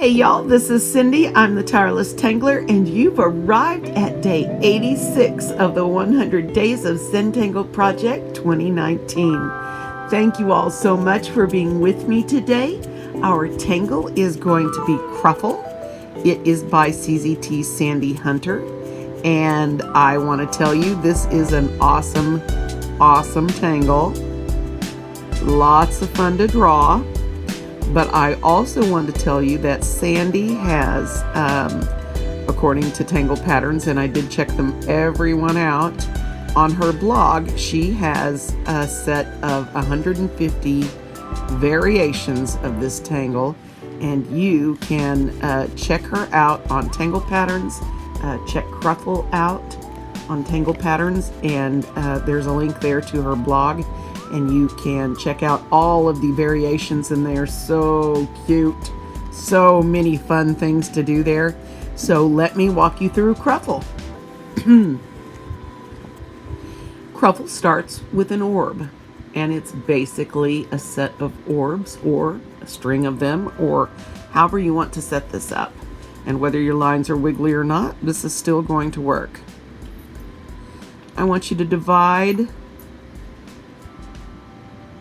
Hey y'all, this is Cindy. I'm the Tireless Tangler, and you've arrived at day 86 of the 100 Days of Zentangle Project 2019. Thank you all so much for being with me today. Our tangle is going to be Cruffle. It is by CZT Sandy Hunter, and I want to tell you this is an awesome tangle. Lots of fun to draw. But I also want to tell you that Sandy has, according to Tangle Patterns, and I did check them everyone out, on her blog, she has a set of 150 variations of this tangle, and you can check her out on Tangle Patterns, check Cruffle out on Tangle Patterns, and there's a link there to her blog. And you can check out all of the variations in there. So cute. So many fun things to do there. So let me walk you through Cruffle. Cruffle starts with an orb. And it's basically a set of orbs or a string of them, or however you want to set this up. And whether your lines are wiggly or not, this is still going to work. I want you to divide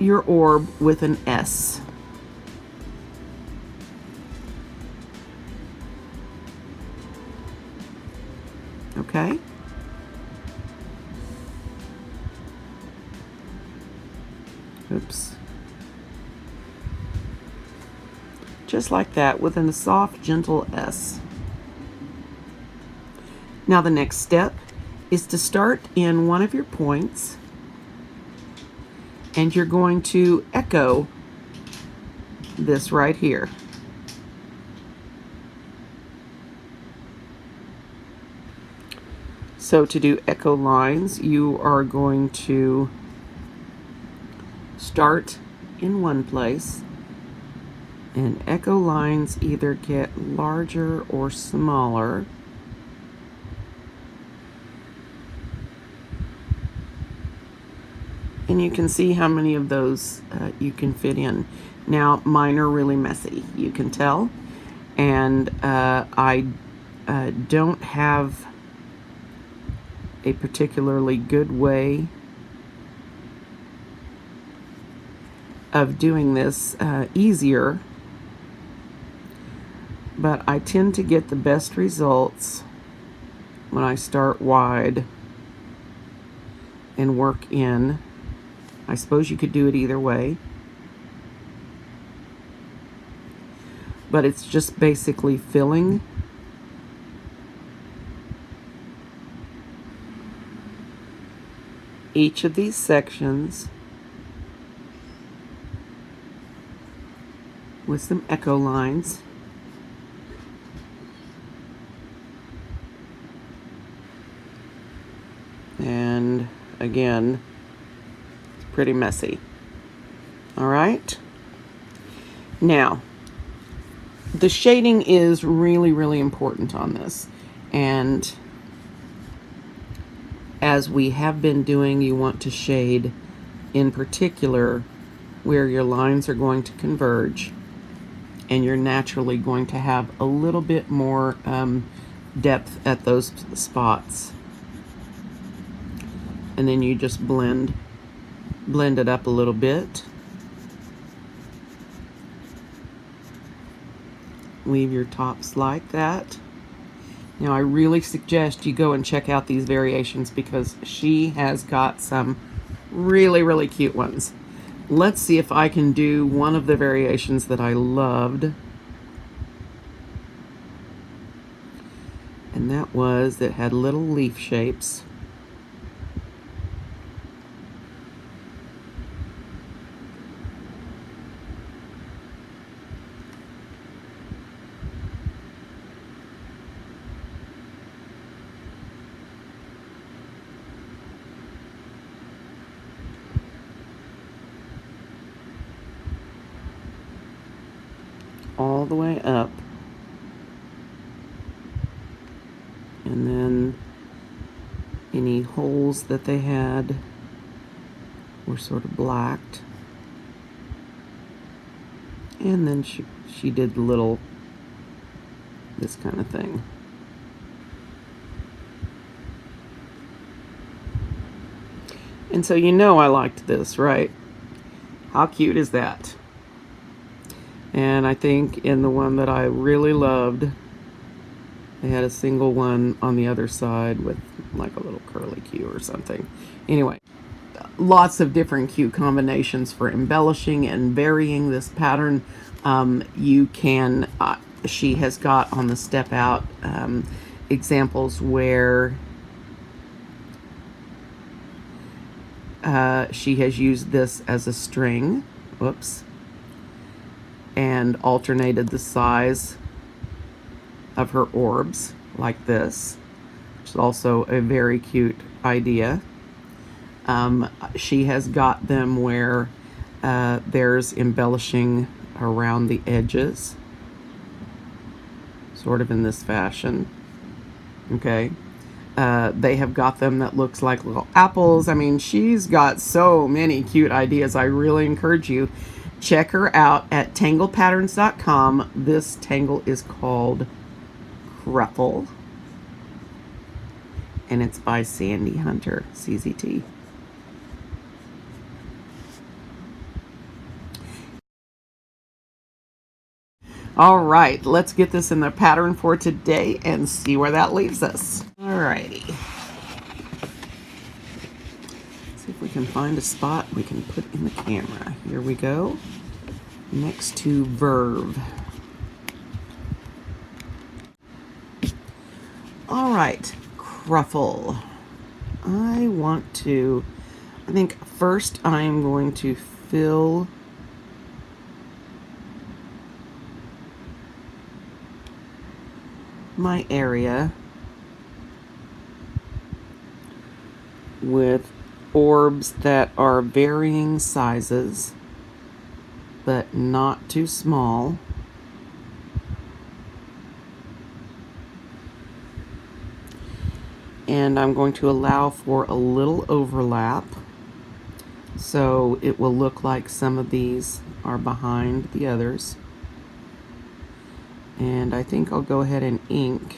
your orb with an S. Okay? Oops. Just like that, with a soft, gentle S. Now the next step is to start in one of your points, and you're going to echo this right here. So to do echo lines, you are going to start in one place, and echo lines either get larger or smaller. And you can see how many of those you can fit in. Now, mine are really messy, you can tell. And I don't have a particularly good way of doing this easier. But I tend to get the best results when I start wide and work in. I suppose you could do it either way. But it's just basically filling each of these sections with some echo lines. And again, pretty messy. All right. Now, the shading is really important on this. And as we have been doing, you want to shade in particular where your lines are going to converge, and you're naturally going to have a little bit more depth at those spots. And then you just blend it up a little bit. Leave your tops like that. Now I really suggest you go and check out these variations because she has got some really cute ones. Let's see if I can do one of the variations that I loved. And that was that had little leaf shapes. All the way up, and then any holes that they had were sort of blacked, and then she did little this kind of thing. And so you know I liked this, right? How cute is that? And I think in the one that I really loved, they had a single one on the other side with like a little curly Q or something. Anyway, lots of different Q combinations for embellishing and varying this pattern. You can, she has got on the step out examples where she has used this as a string, whoops, and alternated the size of her orbs like this, which is also a very cute idea. She has got them where there's embellishing around the edges, sort of in this fashion. Okay. They have got them that looks like little apples. I mean, she's got so many cute ideas. I really encourage you, check her out at tanglepatterns.com. This tangle is called Cruffle, and it's by Sandy Hunter, CZT. All right, let's get this in the pattern for today and see where that leaves us. All righty. See if we can find a spot we can put in the camera. Here we go. Next to Verve. All right, Cruffle. I think first I'm going to fill my area with orbs that are varying sizes, but not too small. And I'm going to allow for a little overlap, so it will look like some of these are behind the others. And I think I'll go ahead and ink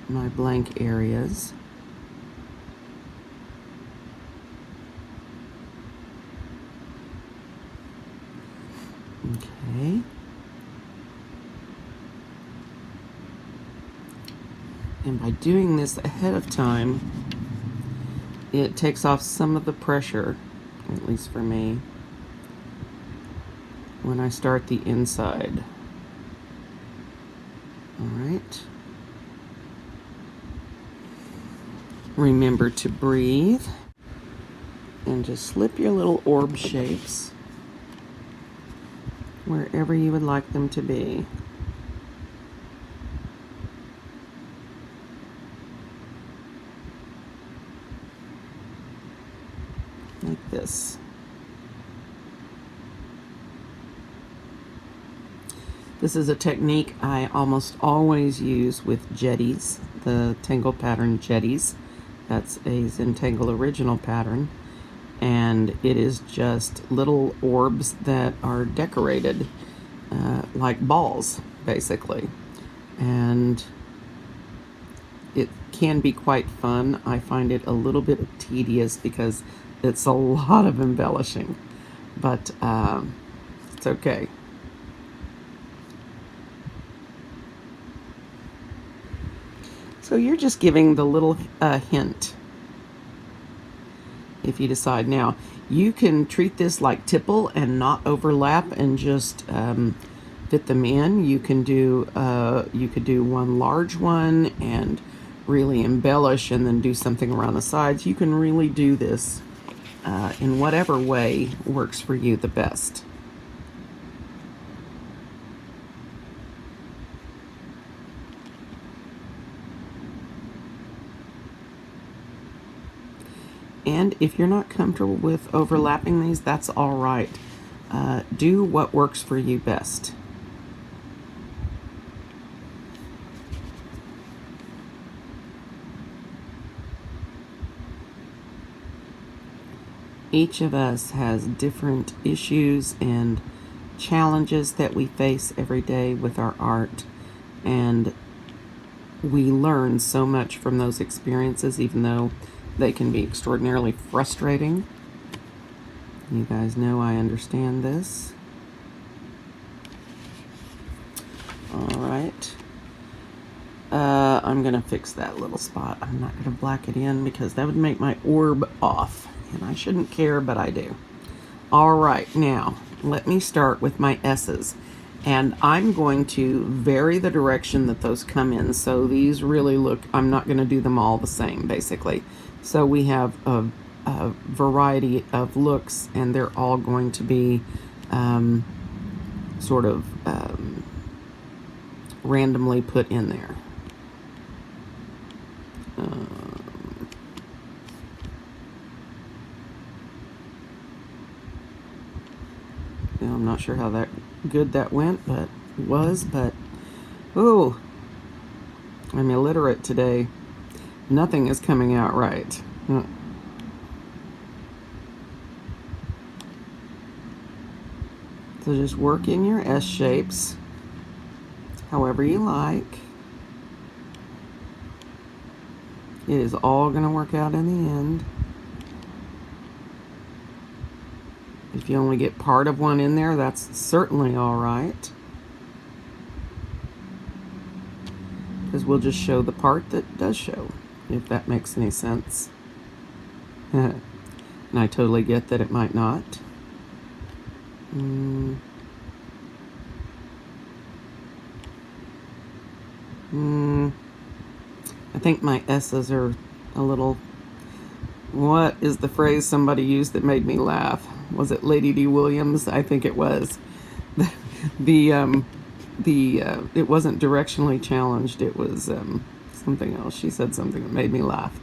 my blank areas. Okay. And by doing this ahead of time, it takes off some of the pressure, at least for me, when I start the inside. All right. Remember to breathe and just slip your little orb shapes wherever you would like them to be. Like this. This is a technique I almost always use with jetties, the Tangle pattern jetties. That's a Zentangle original pattern, and it is just little orbs that are decorated like balls, basically. And it can be quite fun. I find it a little bit tedious because it's a lot of embellishing, but it's okay. So you're just giving the little hint. If you decide now, you can treat this like tipple and not overlap and just fit them in. You can do you could do one large one and really embellish and then do something around the sides. You can really do this in whatever way works for you the best. And if you're not comfortable with overlapping these, that's all right. Do what works for you best. Each of us has different issues and challenges that we face every day with our art, and we learn so much from those experiences, even though they can be extraordinarily frustrating. You guys know I understand this. All right. I'm going to fix that little spot. I'm not going to black it in because that would make my orb off, and I shouldn't care, but I do. All right, now let me start with my S's, and I'm going to vary the direction that those come in. So these really look, I'm not going to do them all the same, basically. So we have a variety of looks, and they're all going to be sort of randomly put in there. I'm not sure how good that went, but oh, I'm illiterate today. Nothing is coming out right. So just work in your S shapes however you like. It is all going to work out in the end. If you only get part of one in there, that's certainly all right. Because we'll just show the part that does show, if that makes any sense. And I totally get that it might not. I think my S's are a little... What is the phrase somebody used that made me laugh? Was it Lady D. Williams? I think it was. It wasn't directionally challenged. It was something else. She said something that made me laugh.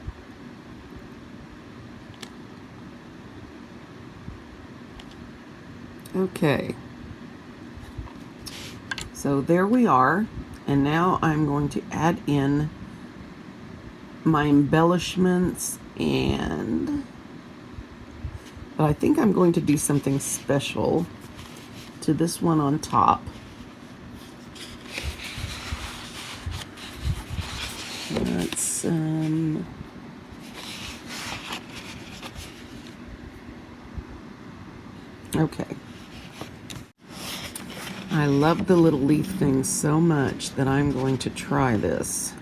Okay. So there we are. And now I'm going to add in my embellishments, but I think I'm going to do something special to this one on top. Let's okay. I love the little leaf thing so much that I'm going to try this.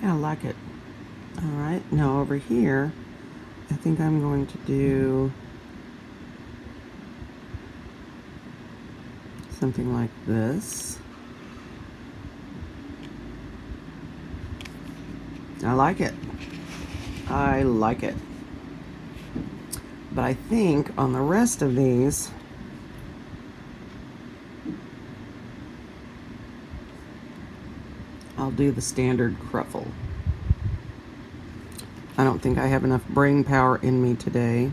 I like it. All right, now over here, I think I'm going to do something like this. I like it. I like it. But I think on the rest of these, I'll do the standard Cruffle. I don't think I have enough brain power in me today.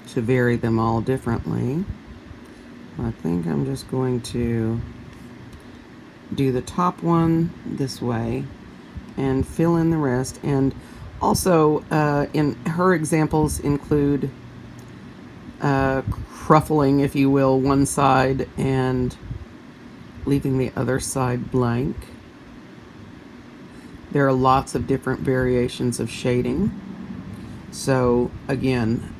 To vary them all differently. I think I'm just going to do the top one this way and fill in the rest. And also, in her examples include cruffling, if you will, one side and leaving the other side blank. There are lots of different variations of shading. So again,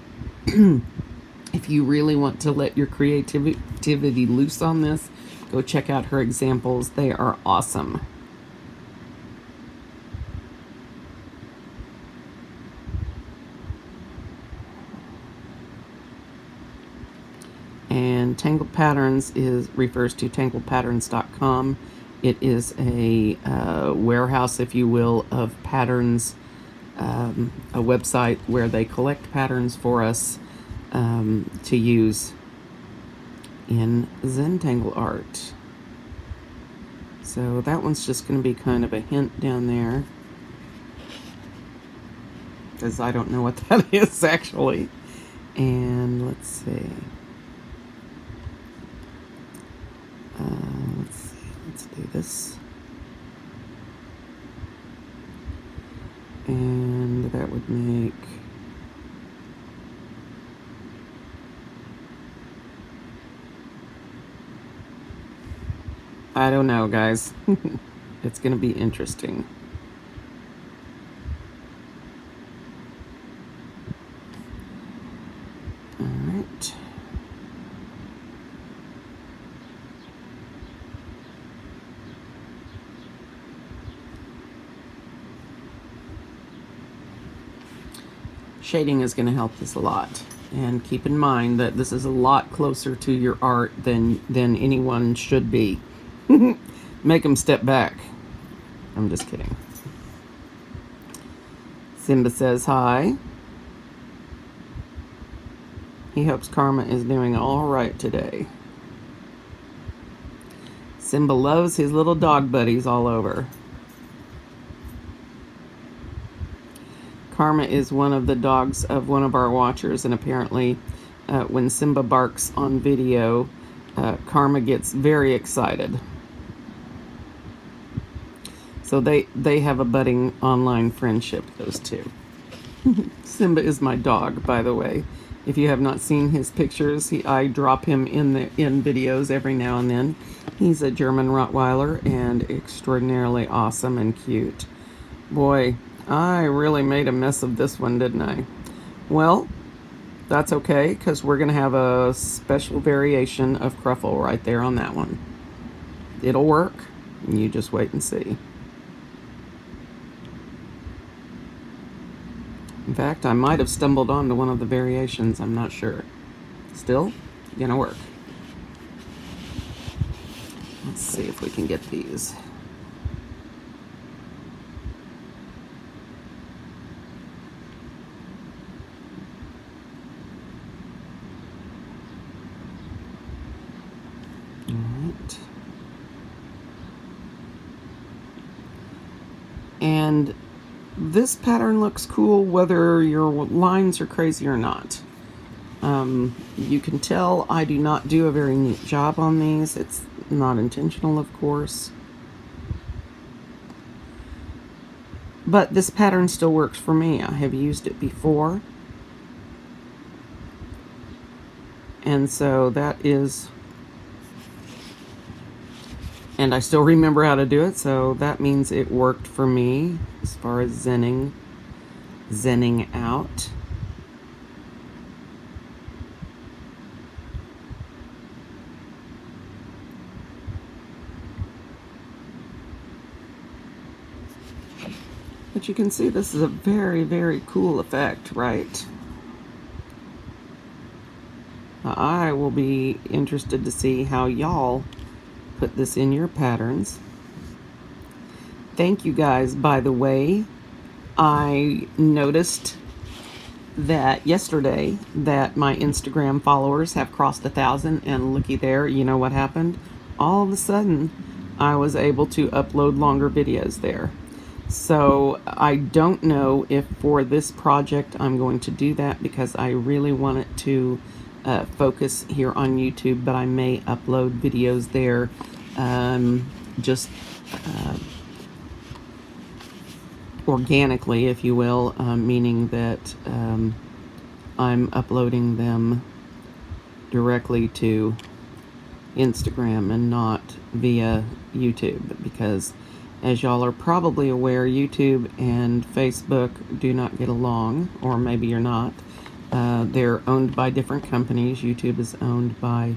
If you really want to let your creativity loose on this, go check out her examples. They are awesome. And Tangle Patterns refers to tanglepatterns.com. It is a warehouse, if you will, of patterns, a website where they collect patterns for us to use in Zentangle art. So that one's just going to be kind of a hint down there, because I don't know what that is actually. And let's see. Let's do this. And that would make I don't know, guys. It's going to be interesting. All right. Shading is going to help this a lot. And keep in mind that this is a lot closer to your art than anyone should be. Make them step back. I'm just kidding. Simba says hi. He hopes Karma is doing all right today. Simba loves his little dog buddies all over. Karma is one of the dogs of one of our watchers, and apparently when Simba barks on video, Karma gets very excited. So they have a budding online friendship, those two. Simba is my dog, by the way. If you have not seen his pictures, I drop him in videos every now and then. He's a German Rottweiler and extraordinarily awesome and cute. Boy, I really made a mess of this one, didn't I? Well, that's okay, because we're going to have a special variation of Cruffle right there on that one. It'll work. You just wait and see. In fact, I might have stumbled onto one of the variations. I'm not sure. Still, gonna work. Let's see if we can get these. All right. And this pattern looks cool whether your lines are crazy or not. You can tell I do not do a very neat job on these. It's not intentional, of course. But this pattern still works for me. I have used it before. And so that is... And I still remember how to do it, so that means it worked for me as far as zenning out. But you can see this is a very, very cool effect, right? I will be interested to see how y'all put this in your patterns. Thank you guys, by the way. I noticed that yesterday that my Instagram followers have crossed 1,000, and looky there, you know what happened? All of a sudden, I was able to upload longer videos there. So I don't know if for this project I'm going to do that, because I really want it to focus here on YouTube, but I may upload videos there just organically, if you will, meaning that I'm uploading them directly to Instagram and not via YouTube, because as y'all are probably aware, YouTube and Facebook do not get along, or maybe you're not. They're owned by different companies. YouTube is owned by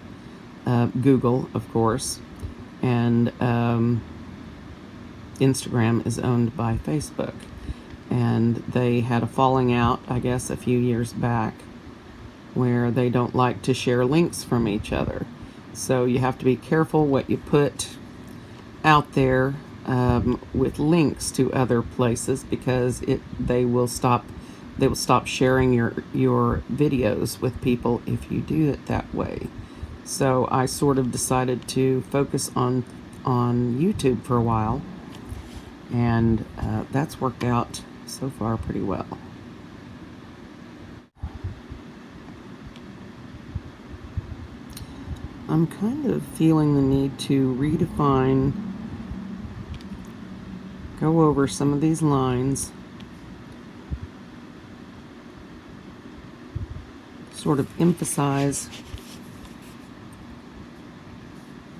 Google, of course, and Instagram is owned by Facebook. And they had a falling out, I guess, a few years back, where they don't like to share links from each other. So you have to be careful what you put out there with links to other places, because they will stop sharing your videos with people if you do it that way. So I sort of decided to focus on YouTube for a while, and that's worked out so far pretty well. I'm kind of feeling the need to redefine, go over some of these lines, sort of emphasize,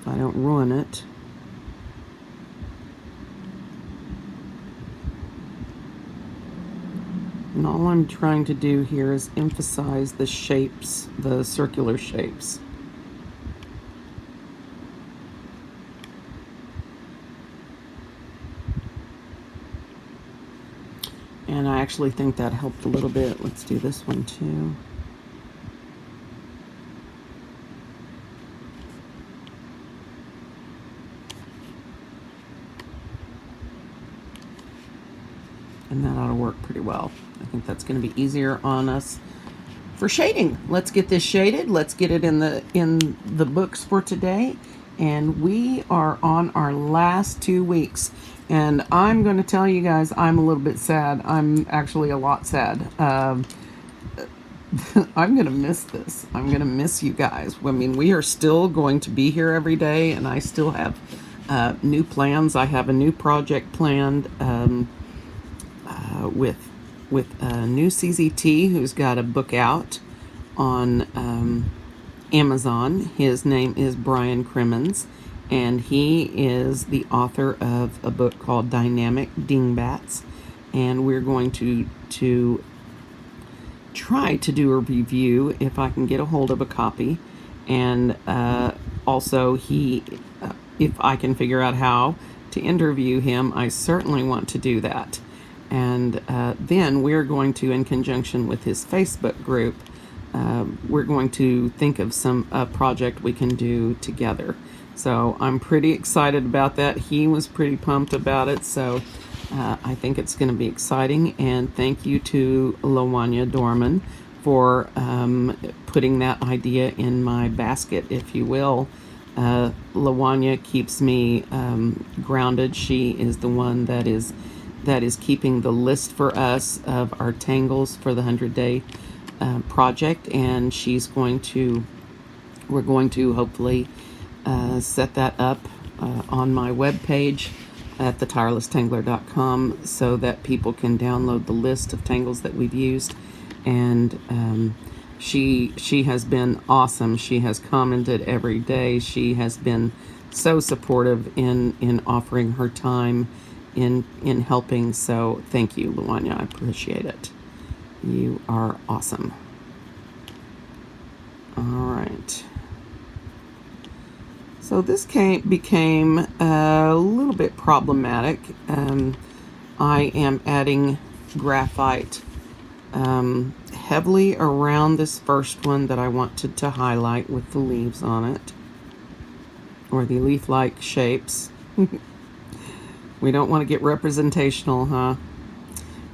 if I don't ruin it. And all I'm trying to do here is emphasize the shapes, the circular shapes. And I actually think that helped a little bit. Let's do this one too. And that ought to work pretty well. I think that's going to be easier on us for shading. Let's get this shaded. Let's get it in the books for today. And we are on our last 2 weeks. And I'm going to tell you guys, I'm a little bit sad. I'm actually a lot sad. I'm going to miss this. I'm going to miss you guys. I mean, we are still going to be here every day, and I still have new plans. I have a new project planned with a new CZT who's got a book out on Amazon. His name is Brian Crimmins, and he is the author of a book called Dynamic Dingbats, and we're going to try to do a review if I can get a hold of a copy, and also if I can figure out how to interview him, I certainly want to do that. And then we're going to, in conjunction with his Facebook group, we're going to think of some project we can do together. So I'm pretty excited about that. He was pretty pumped about it, so I think it's going to be exciting. And thank you to Lawanya Dorman for putting that idea in my basket, if you will. Lawanya keeps me grounded. She is the one that is keeping the list for us of our tangles for the 100-day project, and we're going to hopefully set that up on my webpage at thetirelesstangler.com so that people can download the list of tangles that we've used. And she has been awesome. She has commented every day. She has been so supportive in offering her time in helping. So thank you, Luanya. I appreciate it. You are awesome. All right. So this became a little bit problematic. I am adding graphite heavily around this first one that I wanted to highlight with the leaves on it, or the leaf-like shapes. We don't want to get representational, huh?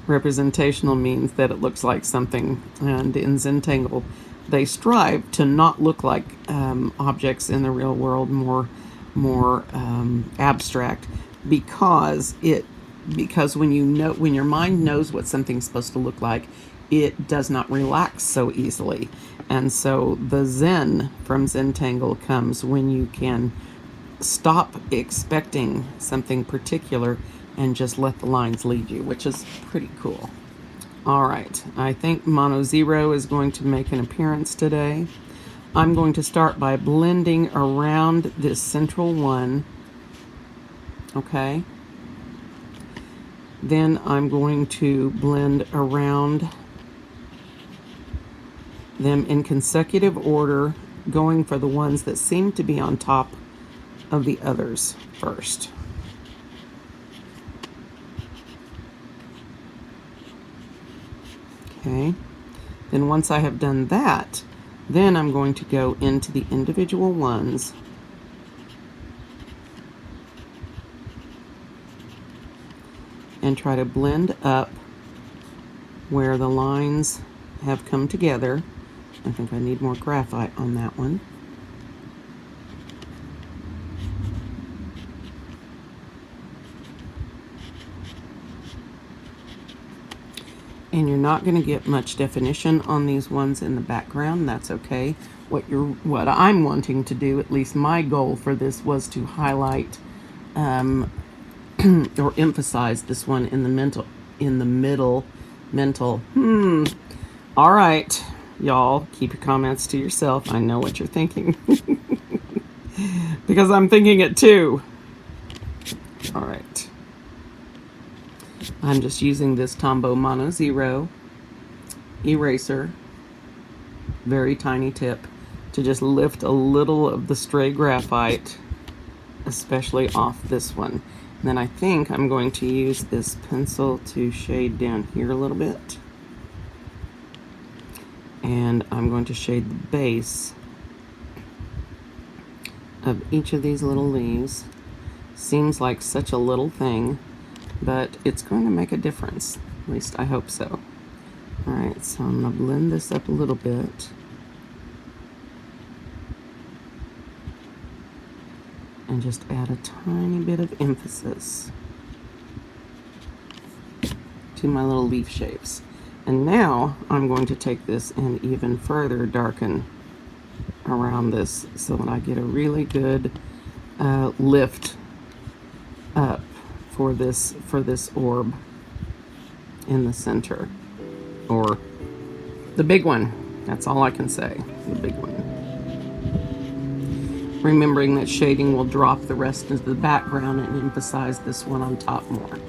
Representational means that it looks like something, and in Zentangle, they strive to not look like objects in the real world, more abstract, because when your mind knows what something's supposed to look like, it does not relax so easily. And so the Zen from Zentangle comes when you can stop expecting something particular and just let the lines lead you, which is pretty cool. All right, I think Mono Zero is going to make an appearance today. I'm going to start by blending around this central one. Okay. Then I'm going to blend around them in consecutive order, going for the ones that seem to be on top of the others first. Okay, then once I have done that, then I'm going to go into the individual ones and try to blend up where the lines have come together. I think I need more graphite on that one. And you're not going to get much definition on these ones in the background. That's okay. What I'm wanting to do, at least my goal for this, was to highlight or emphasize this one in the middle. All right, y'all, keep your comments to yourself. I know what you're thinking because I'm thinking it too. All right. I'm just using this Tombow Mono Zero eraser, very tiny tip, to just lift a little of the stray graphite, especially off this one. And then I think I'm going to use this pencil to shade down here a little bit. And I'm going to shade the base of each of these little leaves. Seems like such a little thing, but it's going to make a difference. At least I hope so. All right, so I'm going to blend this up a little bit. And just add a tiny bit of emphasis to my little leaf shapes. And now I'm going to take this and even further darken around this so that I get a really good lift up for this orb in the center, or the big one. That's all I can say, the big one. Remembering that shading will drop the rest of the background and emphasize this one on top more.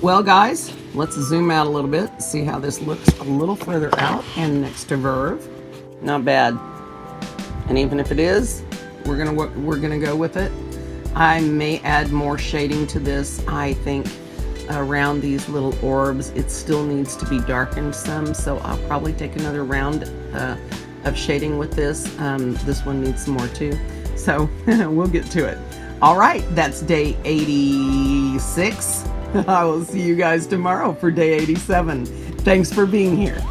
Well, guys, let's zoom out a little bit, see how this looks a little further out and next to Verve. Not bad. And even if it is, we're gonna go with it. I may add more shading to this. I think around these little orbs, it still needs to be darkened some, so I'll probably take another round of shading with this. This one needs some more too, so we'll get to it. All right, that's day 86. I will see you guys tomorrow for day 87. Thanks for being here.